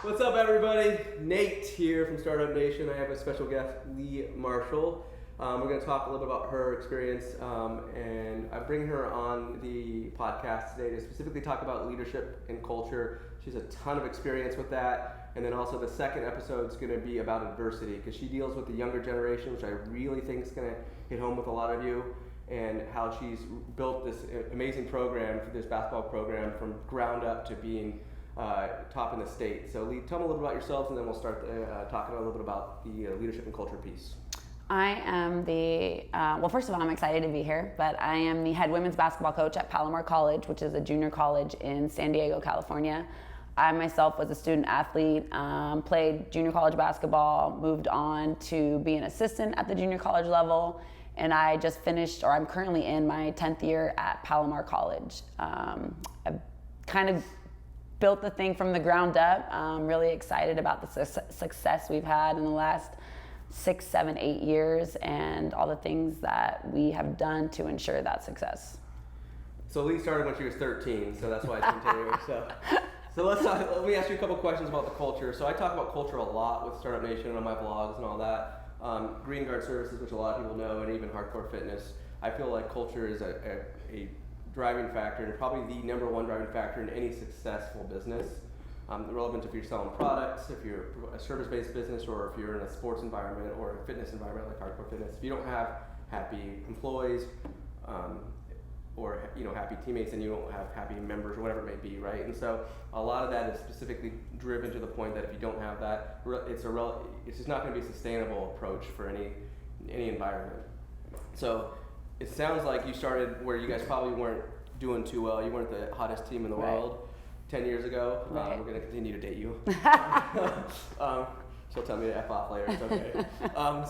What's up, everybody? Nate here from Startup Nation. I have a special guest, Leigh Marshall. We're going to talk a little bit about her experience, and I bring her on the podcast today to specifically talk about leadership and culture. She has a ton of experience with that, and then also the second episode is going to be about adversity, because she deals with the younger generation, which I really think is going to hit home with a lot of you, and how she's built this amazing program, this basketball program, from ground up to being top in the state. So Leigh, tell me a little bit about yourselves, and then we'll start talking a little bit about the leadership and culture piece. I am well, first of all, I'm excited to be here, but I am the head women's basketball coach at Palomar College, which is a junior college in San Diego, California. I myself was a student athlete, played junior college basketball, moved on to be an assistant at the junior college level, and I just finished, or I'm currently in my 10th year at Palomar College. I've kind of built the thing from the ground up. I'm really excited about the success we've had in the last 6, 7, 8 years, and all the things that we have done to ensure that success. So Leigh started when she was 13, so that's why it's been 10 years. So let me ask you a couple questions about the culture. So I talk about culture a lot with Startup Nation and on my vlogs and all that. Green Guard Services, which a lot of people know, and even Hardcore Fitness. I feel like culture is a driving factor, and probably the number one driving factor in any successful business. Relevant if you're selling products, if you're a service-based business, or if you're in a sports environment or a fitness environment like Hardcore Fitness. If you don't have happy employees, or happy teammates, then you don't have happy members, or whatever it may be, right? And so a lot of that is specifically driven to the point that if you don't have that, it's just not going to be a sustainable approach for any environment. So it sounds like you started where you guys probably weren't doing too well. You weren't the hottest team in the world 10 years ago. Right. We're going to continue to date you. She'll tell me to F off later. It's okay.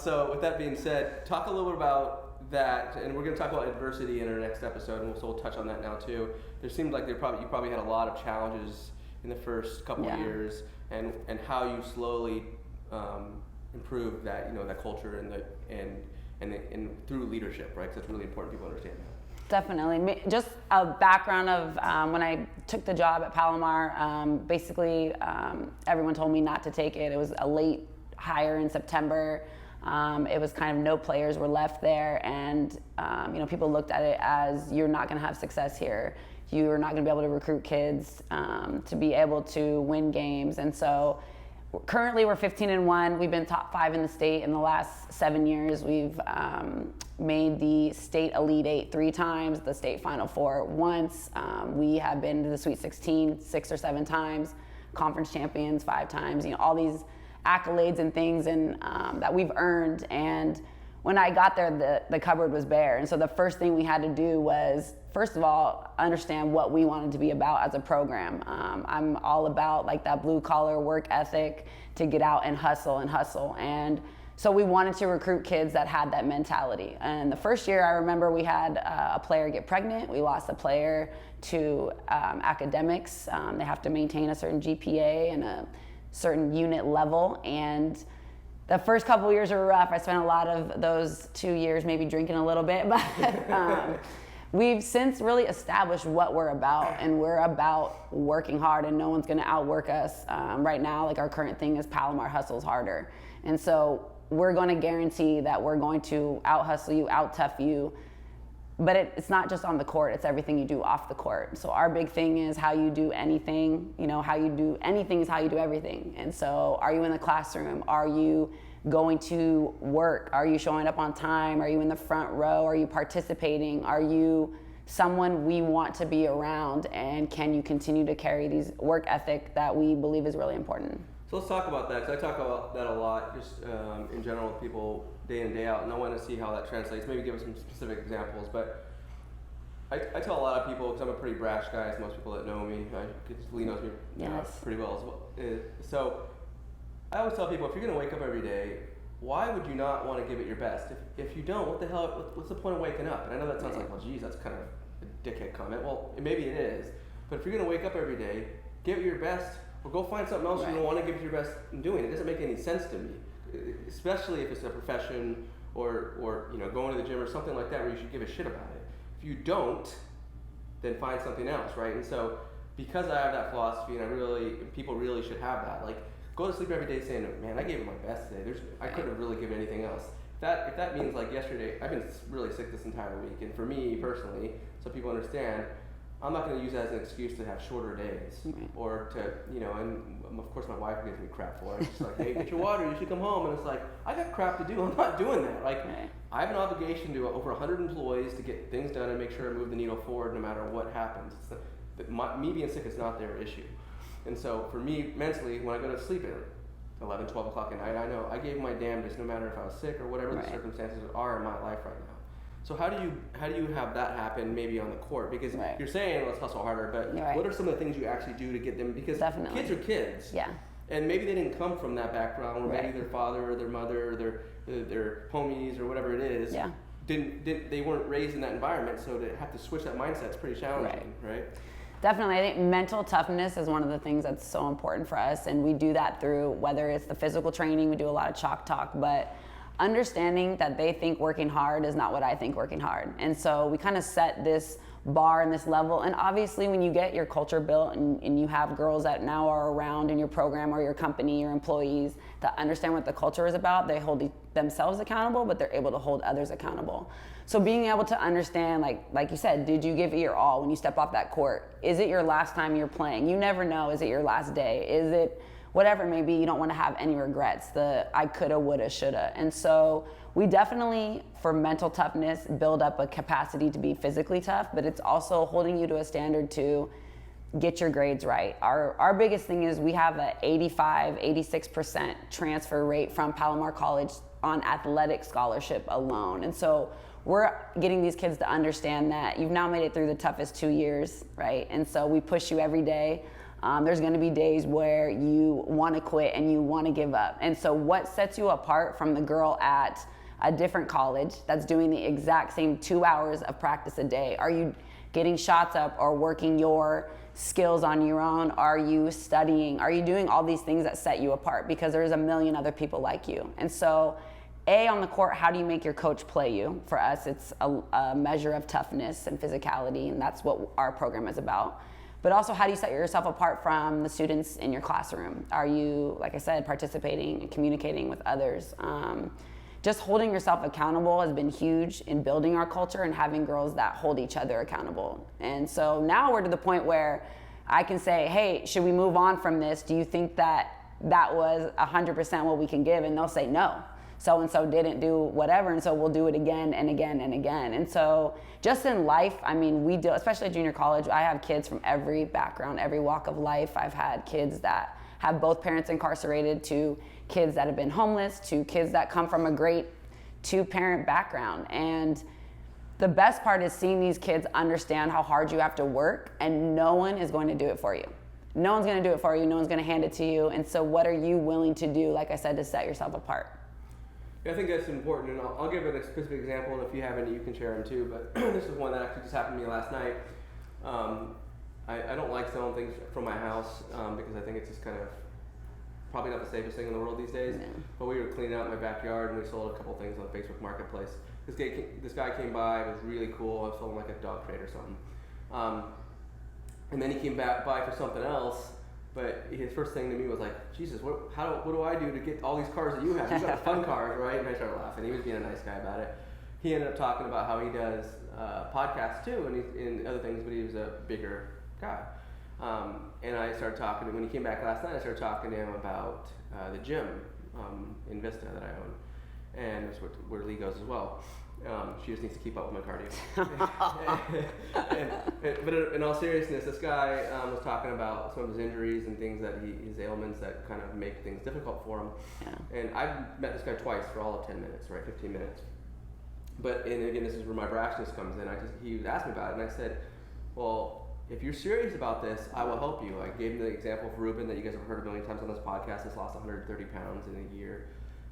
So with that being said, talk a little bit about that, and we're going to talk about adversity in our next episode, and we'll touch on that now too. There seems like you probably had a lot of challenges in the first couple of years, and how you slowly improved that that culture and through leadership, right? Because it's really important people understand that. Definitely. Just a background of when I took the job at Palomar, basically everyone told me not to take it. It was a late hire in September. It was kind of no players were left there, and people looked at it as, you're not going to have success here. You're not going to be able to recruit kids to be able to win games. And so currently we're 15-1. We've been top 5 in the state in the last 7 years. We've made the state Elite 8 3 times, the state Final 4 once. We have been to the Sweet 16 6 or 7 times, conference champions 5 times. All these accolades and things and that we've earned. And when I got there, the cupboard was bare. And so the first thing we had to do was, first of all, understand what we wanted to be about as a program. I'm all about like that blue collar work ethic, to get out and hustle. And so we wanted to recruit kids that had that mentality. And the first year, I remember we had a player get pregnant. We lost a player to academics. They have to maintain a certain GPA and a certain unit level. And the first couple of years were rough. I spent a lot of those 2 years maybe drinking a little bit, but we've since really established what we're about, and we're about working hard, and no one's going to outwork us. Right now, like, our current thing is Palomar hustles harder. And so we're going to guarantee that we're going to out-hustle you, out-tough you. But it's not just on the court, it's everything you do off the court. So our big thing is how you do anything, how you do anything is how you do everything. And so, are you in the classroom? Are you going to work? Are you showing up on time? Are you in the front row? Are you participating? Are you someone we want to be around? And can you continue to carry these work ethic that we believe is really important? So let's talk about that, because I talk about that a lot, just in general with people day in, day out, and I want to see how that translates. Maybe give us some specific examples, but I tell a lot of people, because I'm a pretty brash guy, as most people that know me, Leigh knows me pretty well as well. So I always tell people, if you're going to wake up every day, why would you not want to give it your best? If you don't, what the hell, what's the point of waking up? And I know that sounds like, well, geez, that's kind of a dickhead comment. Well, maybe it is, but if you're going to wake up every day, give it your best, or go find something else you don't want to give it your best in doing. It doesn't make any sense to me, especially if it's a profession or going to the gym or something like that where you should give a shit about it. If you don't, then find something else, right? And so because I have that philosophy, and people really should have that. Like, go to sleep every day saying, man, I gave it my best today. I couldn't have really given anything else. If that means, like, yesterday, I've been really sick this entire week, and for me personally, so people understand, I'm not going to use that as an excuse to have shorter days, or to, and of course my wife gives me crap for it. She's like, hey, get your water, you should come home. And it's like, I got crap to do, I'm not doing that. Like, I have an obligation to over 100 employees to get things done and make sure I move the needle forward no matter what happens. Me being sick is not their issue. And so for me, mentally, when I go to sleep at 11, 12 o'clock at night, I know I gave my damnedest no matter if I was sick or whatever the circumstances are in my life right now. So how do you have that happen maybe on the court? Because you're saying let's hustle harder, but what are some of the things you actually do to get them? Because kids are kids, and maybe they didn't come from that background, or maybe their father or their mother or their homies or whatever it is they weren't raised in that environment. So to have to switch that mindset is pretty challenging, right? Definitely. I think mental toughness is one of the things that's so important for us, and we do that through whether it's the physical training, we do a lot of chalk talk, but understanding that they think working hard is not what I think working hard. And so we kind of set this bar and this level, and obviously when you get your culture built and you have girls that now are around in your program or your company, your employees, that understand what the culture is about, they hold themselves accountable, but they're able to hold others accountable. So being able to understand, like you said, did you give it your all when you step off that court? Is it your last time you're playing? You never know. Is it your last day? Is it whatever it may be? You don't want to have any regrets, the I coulda, woulda, shoulda. And so we definitely, for mental toughness, build up a capacity to be physically tough, but it's also holding you to a standard to get your grades right. Our biggest thing is we have a 86% transfer rate from Palomar College on athletic scholarship alone. And so we're getting these kids to understand that you've now made it through the toughest 2 years, right? And so we push you every day. There's going to be days where you want to quit and you want to give up. And so what sets you apart from the girl at a different college that's doing the exact same 2 hours of practice a day? Are you getting shots up or working your skills on your own? Are you studying? Are you doing all these things that set you apart? Because there's a million other people like you. And so on the court, how do you make your coach play you? For us, it's a measure of toughness and physicality, and that's what our program is about. But also, how do you set yourself apart from the students in your classroom? Are you, like I said, participating and communicating with others? Just holding yourself accountable has been huge in building our culture and having girls that hold each other accountable. And so now we're to the point where I can say, hey, should we move on from this? Do you think that was 100% what we can give? And they'll say no. So-and-so didn't do whatever, and so we'll do it again and again and again. And so just in life, I mean, we do, especially at junior college, I have kids from every background, every walk of life. I've had kids that have both parents incarcerated, to kids that have been homeless, to kids that come from a great two-parent background. And the best part is seeing these kids understand how hard you have to work, and no one is going to do it for you. No one's going to do it for you. No one's going to hand it to you. And so what are you willing to do, like I said, to set yourself apart? Yeah, I think that's important, and I'll give it a specific example, and if you have any, you can share them too, but this is one that actually just happened to me last night. I don't like selling things from my house because I think it's just kind of probably not the safest thing in the world these days, but we were cleaning out my backyard, and we sold a couple things on Facebook Marketplace. This guy came by, it was really cool, I sold him like a dog crate or something. And then he came back by for something else, but his first thing to me was like, Jesus, what do I do to get all these cars that you have? You got fun cars, right? And I started laughing. He was being a nice guy about it. He ended up talking about how he does podcasts too, and other things, but he was a bigger guy. And I started talking to him, when he came back last night, I started talking to him about the gym in Vista that I own. And that's where Leigh goes as well. She just needs to keep up with my cardio. But in all seriousness, this guy was talking about some of his injuries and things his ailments that kind of make things difficult for him. Yeah. And I've met this guy twice for all of 10 minutes, right, 15 minutes. And again, this is where my brashness comes in. He asked me about it, and I said, well, if you're serious about this, I will help you. I gave him the example of Ruben that you guys have heard a million times on this podcast. He's lost 130 pounds in a year.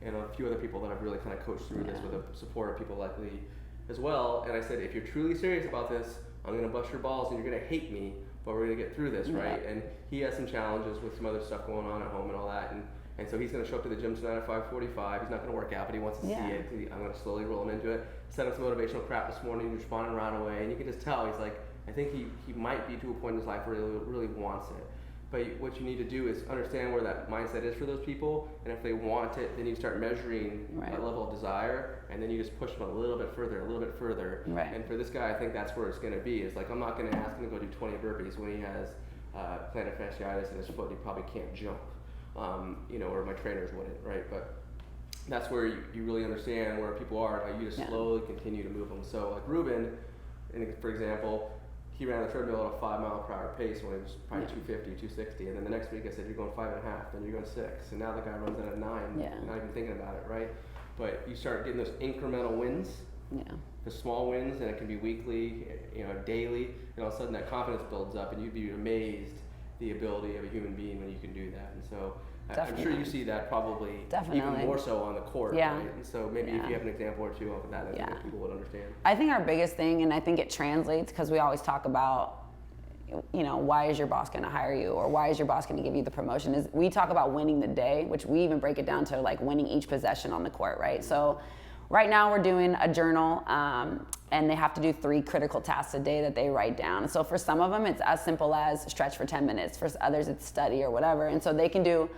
And a few other people that I've really kind of coached through this with the support of people like Leigh as well. And I said, if you're truly serious about this, I'm going to bust your balls and you're going to hate me, but we're going to get through this, right? And he has some challenges with some other stuff going on at home and all that. And so he's going to show up to the gym tonight at 5:45. He's not going to work out, but he wants to see it. I'm going to slowly roll him into it. Set up some motivational crap this morning, responding right away. And you can just tell, he's like, I think he might be to a point in his life where he really wants it. But what you need to do is understand where that mindset is for those people, and if they want it, then you start measuring that level of desire, and then you just push them a little bit further. Right. And for this guy, I think that's where it's going to be. It's like, I'm not going to ask him to go do 20 burpees when he has plantar fasciitis in his foot. He probably can't jump, or my trainers wouldn't, right? But that's where you really understand where people are. Like, you just slowly continue to move them. So like Ruben, for example, he ran the treadmill at a 5 mile per hour pace when he was probably 250, 260. And then the next week I said, you're going 5.5, then you're going 6. And now the guy runs at a 9, not even thinking about it, right? But you start getting those incremental wins, the small wins, and it can be weekly, daily. And all of a sudden that confidence builds up, and you'd be amazed the ability of a human being when you can do that. And so I'm sure you see that probably even more so on the court, right? And so maybe if you have an example or two of that, I think people would understand. I think our biggest thing, and I think it translates because we always talk about, why is your boss going to hire you, or why is your boss going to give you the promotion, is we talk about winning the day, which we even break it down to like winning each possession on the court, right? So right now we're doing a journal, and they have to do 3 critical tasks a day that they write down. So for some of them, it's as simple as stretch for 10 minutes. For others, it's study or whatever. And so they can do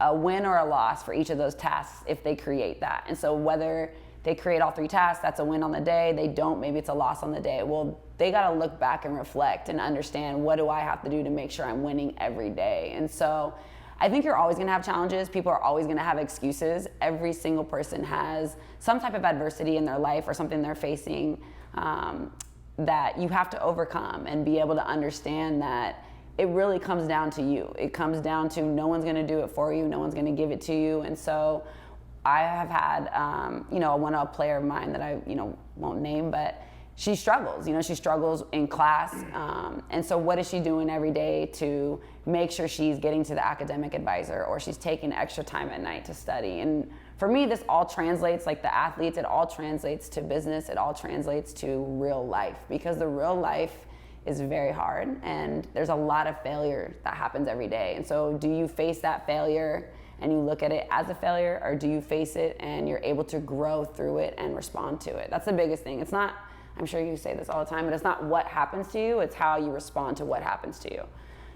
a win or a loss for each of those tasks if they create that. And so whether they create all 3 tasks, that's a win on the day. They don't, maybe it's a loss on the day. Well, they got to look back and reflect and understand, what do I have to do to make sure I'm winning every day? And so I think you're always going to have challenges. People are always going to have excuses. Every single person has some type of adversity in their life or something they're facing that you have to overcome, and be able to understand that it really comes down to you. It comes down to no one's going to do it for you. No one's going to give it to you. And so I have had, a player of mine that I, won't name, but she struggles. She struggles in class. And so what is she doing every day to make sure she's getting to the academic advisor, or she's taking extra time at night to study? And for me, this all translates, like the athletes, it all translates to business. It all translates to real life, because the real life is very hard, and there's a lot of failure that happens every day. And so do you face that failure and you look at it as a failure, or do you face it and you're able to grow through it and respond to it? That's the biggest thing. It's not, I'm sure you say this all the time, but it's not what happens to you, it's how you respond to what happens to you.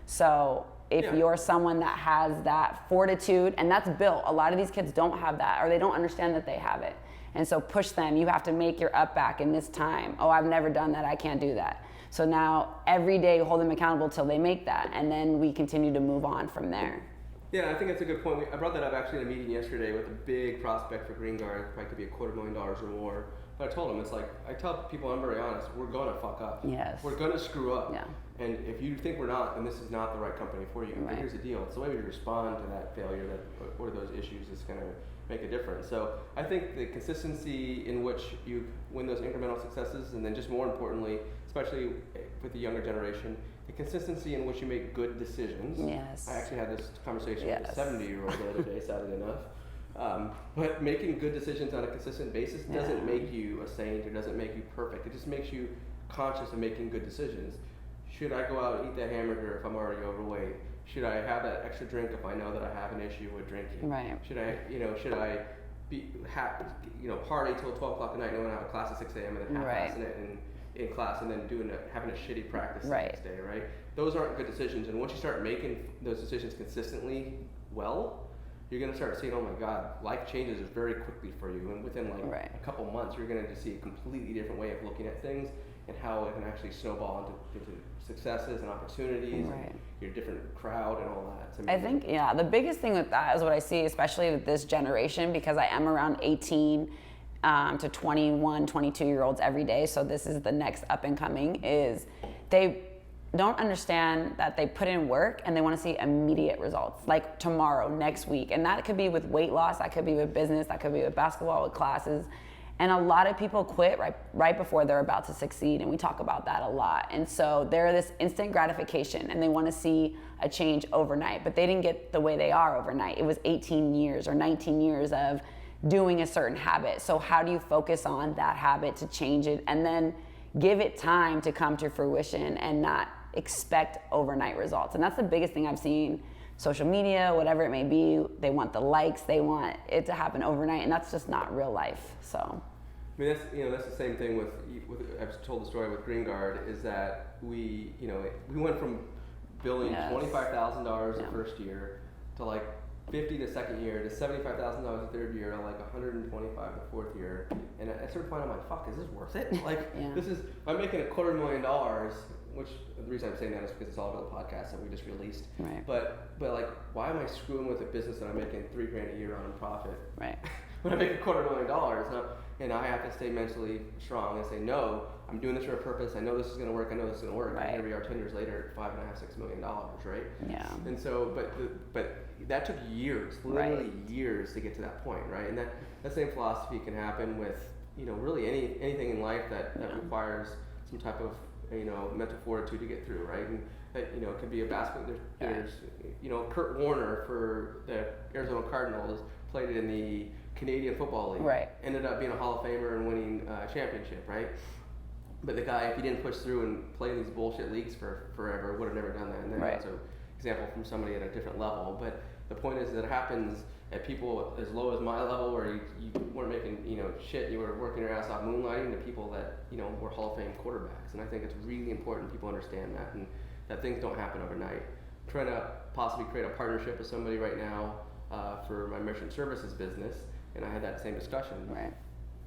So if you're someone that has that fortitude, and that's built, a lot of these kids don't have that, or they don't understand that they have it. And so push them. You have to make your up back in this time. Oh, I've never done that, I can't do that. So now every day hold them accountable till they make that, and then we continue to move on from there. Yeah, I think that's a good point. I brought that up actually in a meeting yesterday with a big prospect for Green Guard, probably could be $250,000 or more. But I told him, it's like, I tell people, I'm very honest, we're gonna fuck up. Yes. We're gonna screw up. Yeah. And if you think we're not, then this is not the right company for you. Right. But here's the deal, it's the way we respond to that failure or those issues is gonna make a difference. So I think the consistency in which you win those incremental successes, and then just more importantly, especially with the younger generation, the consistency in which you make good decisions. Yes. I actually had this conversation with a 70-year-old the other day, sadly enough. But making good decisions on a consistent basis doesn't make you a saint, or doesn't make you perfect. It just makes you conscious of making good decisions. Should I go out and eat that hamburger if I'm already overweight? Should I have that extra drink if I know that I have an issue with drinking? Right. Should I party till 12 o'clock at night, knowing I have a class at 6 a.m. and then half-ass it in class, and then having a shitty practice the next day, right? Those aren't good decisions. And once you start making those decisions consistently well, you're going to start seeing, oh my God, life changes very quickly for you. And within a couple months, you're going to see a completely different way of looking at things, and how it can actually snowball into successes and opportunities, and your different crowd and all that. I think, the biggest thing with that is what I see, especially with this generation, because I am around 18 to 21, 22-year-olds every day, so this is the next up and coming, is they don't understand that they put in work and they want to see immediate results, like tomorrow, next week. And that could be with weight loss, that could be with business, that could be with basketball, with classes. And a lot of people quit right before they're about to succeed, and we talk about that a lot. And so they're this instant gratification, and they want to see a change overnight, but they didn't get the way they are overnight. It was 18 years or 19 years of doing a certain habit. So how do you focus on that habit to change it, and then give it time to come to fruition, and not expect overnight results? And that's the biggest thing I've seen. Social media, whatever it may be, they want the likes, they want it to happen overnight, and that's just not real life. So I mean, that's the same thing with I've told the story with Green Guard, is that we went from billing $25,000 the first year to like 50 the second year to $75,000 the third year to like 125 the fourth year, and at a certain point I'm like, fuck, is this worth it? Like this is, I'm making $250,000, which the reason I'm saying that is because it's all over the podcast that we just released. Right. But like, why am I screwing with a business that I'm making $3,000 a year on in profit? Right. When I make $250,000, and I have to stay mentally strong and say, no, I'm doing this for a purpose. I know this is going to work. I know this is going to work. Right. And here we are 10 years later at $5.5, $6 million, right? Yeah. And so, but that took years, literally years to get to that point, right? And that same philosophy can happen with, really anything in life that requires some type of, mental fortitude to get through, right? And that, it could be a basketball. There's Kurt Warner for the Arizona Cardinals played in the Canadian Football League. Right. Ended up being a Hall of Famer and winning a championship, right? But the guy, if he didn't push through and play in these bullshit leagues for forever, would have never done that. And then that's an example from somebody at a different level. But the point is that it happens at people as low as my level, where you weren't making shit, you were working your ass off moonlighting, to people that were Hall of Fame quarterbacks. And I think it's really important people understand that, and that things don't happen overnight. I'm trying to possibly create a partnership with somebody right now for my mission services business, and I had that same discussion. Right.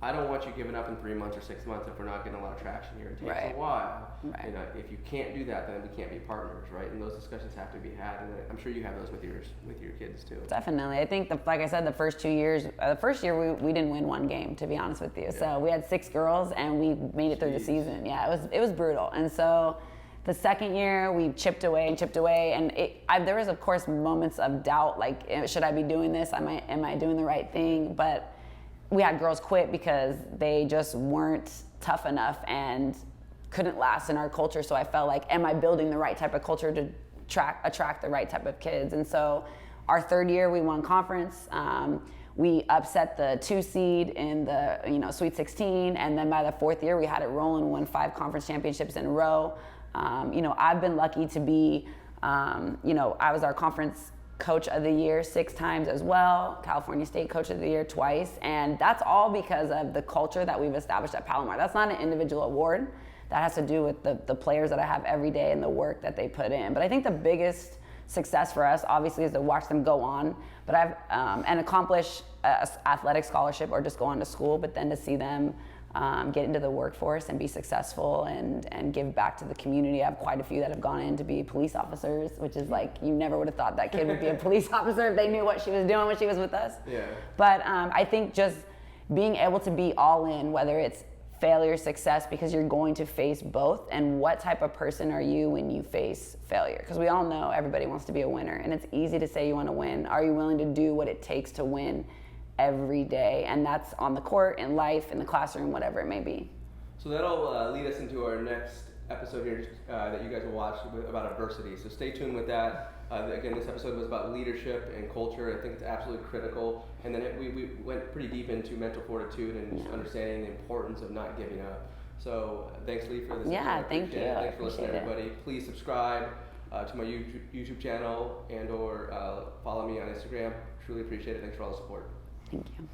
I don't want you giving up in 3 months or 6 months if we're not getting a lot of traction here. It takes a while. Right. If you can't do that, then we can't be partners, right? And those discussions have to be had, and I'm sure you have those with your kids too. Definitely. I think, like I said, the first 2 years, the first year we didn't win one game, to be honest with you. Yeah. So we had 6 girls, and we made it through the season. Yeah, it was brutal. And so the second year, we chipped away, and there was, of course, moments of doubt, like, should I be doing this? Am I doing the right thing? But we had girls quit because they just weren't tough enough and couldn't last in our culture. So I felt like, am I building the right type of culture to attract the right type of kids? And so our third year, we won conference. We upset the 2 seed in the Sweet 16, and then by the fourth year, we had it rolling. We won 5 conference championships in a row. I've been lucky to be, I was our conference coach of the year 6 times as well, California State Coach of the Year twice, and that's all because of the culture that we've established at Palomar. That's not an individual award. That has to do with the players that I have every day and the work that they put in. But I think the biggest success for us, obviously, is to watch them go on, but and accomplish an athletic scholarship or just go on to school, but then to see them get into the workforce and be successful and give back to the community. I have quite a few that have gone in to be police officers, which is like, you never would have thought that kid would be a police officer if they knew what she was doing when she was with us. Yeah. But I think just being able to be all in, whether it's failure, success, because you're going to face both, and what type of person are you when you face failure? Because we all know everybody wants to be a winner, and it's easy to say you want to win. Are you willing to do what it takes to win every day? And that's on the court, in life, in the classroom, whatever it may be. So that'll lead us into our next episode here that you guys will watch about adversity. So stay tuned with that. Again, this episode was about leadership and culture. I think it's absolutely critical. And then we went pretty deep into mental fortitude and just understanding the importance of not giving up. So thanks, Leigh, for this. Yeah, thank you. Thanks for listening, everybody. Please subscribe to my YouTube channel and or follow me on Instagram. Truly appreciate it. Thanks for all the support. Thank you.